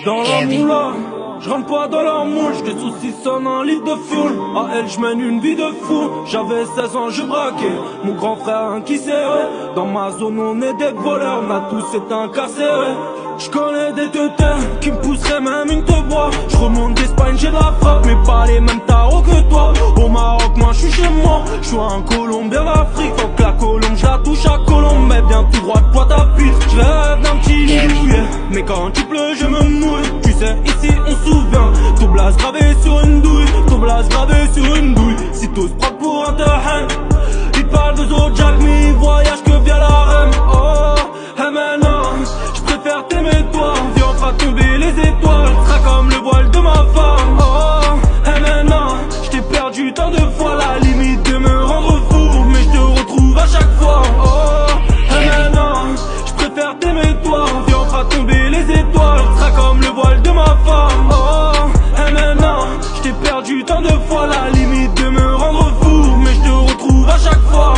Dans la moula, je rentre pas dans leur moule, j'te saucissonne un litre de fuel. À elle j'mène une vie de fou, j'avais 16 ans, je braquais mon grand frère un qui serrait. Dans ma zone on est des voleurs, on a tous été incarcérés. J'connais des teuteurs qui me pousseraient même une te bois. J'remonte d'Espagne, j'ai de la frappe, mais pas les mêmes tarots que toi. Au Maroc, moi j'suis chez moi, j'suis un Colombien d'Afrique. Faut que la Colombe, j'la touche à Colombe, mais bien tout droit de toi ta pile. J'rêve d'un petit douillet, mais quand tu pleut je me mouille. Tu sais, ici on se souvient, ton blase gravé sur une douille, ton blase gravé sur une douille. Si t'oses prendre pour un terrain, ils parlent de Zodiac, mais ils voyagent que via la REM. Oh, hey maintenant, j'préfère t'aimer toi, viens on fera tomber les étoiles, sera comme le voile de ma femme. Oh, hey maintenant, j't'ai perdu tant de fois, la limite de me rendre fou, mais j'te retrouve à chaque fois. Oh, hey maintenant, j'préfère t'aimer toi, viens on fera tomber les étoiles, sera comme le voile de ma femme. Oh, hey maintenant, j't'ai perdu tant de fois, la limite de me rendre fou, mais j'te retrouve à chaque fois.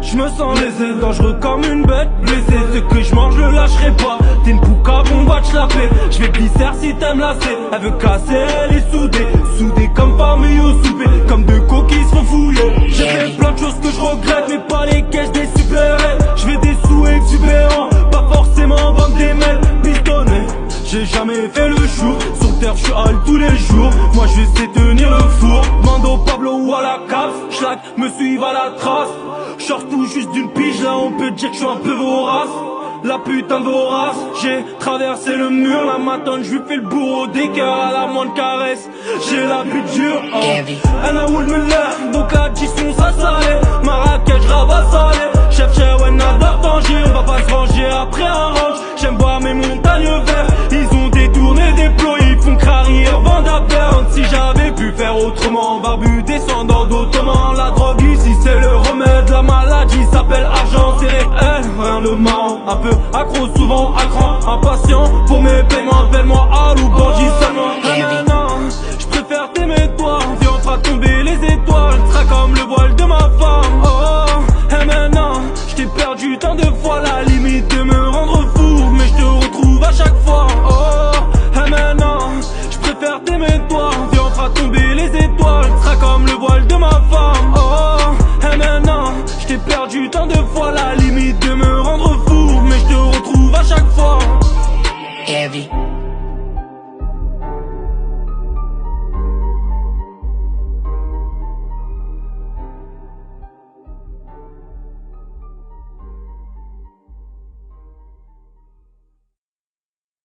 J'me sens lésé, dangereux comme une bête blessée. Ce que j'mange je le lâcherai pas. T'es une pouca, bon va t'chlapper. J'vais glisser si t'aimes lasser. Elle veut casser, elle est soudée. Soudée comme famille au souper. Comme deux coquilles se font fouiller. J'ai fait plein de choses que je regrette, mais pas les caches des super-héros. J'vais des sous exubérants, pas forcément vendre des mails pistonnés. J'ai jamais fait le jour, sur terre j'suis hal tous les jours. Moi je sais tenir le four, Mando Pablo ou à la caps. Schlack me suive à la trace. J'sors tout juste d'une pige, là on peut dire que j'suis un peu vorace. La putain de vorace, j'ai traversé le mur. La matonne j'lui fais le bourreau des cœurs à la moindre caresse. J'ai la vie dure, oh. Elle a roule me l'air, donc addition ça salé. Marrakech ravasse salé. Chef Chewen adore danger, on va pas se ranger après un range. J'aime boire mes montagnes vertes, ils ont détourné des plots, ils font crarire vendre à perdre. Si j'avais pu faire autrement, barbu descendant d'ottoman. La drogue ici c'est le remède, la maladie s'appelle argent. C'est réel, rien de marrant, un peu accro souvent à cran. Impatient pour mes paiements, appelle-moi Alou, bandit seulement. Maintenant, j'préfère t'aimer toi, viens on fera tomber les étoiles, sera comme le voile de ma femme. Oh, et maintenant, j't'ai perdu tant de fois, la limite de me rendre fou, mais j'te retrouve à chaque fois. Oh, et maintenant, j'préfère t'aimer toi, viens on fera tomber les étoiles, sera comme le voile de ma femme. Oh, et maintenant, j't'ai perdu tant de fois, la limite de me rendre fou, mais j'te retrouve à chaque fois. Heavy.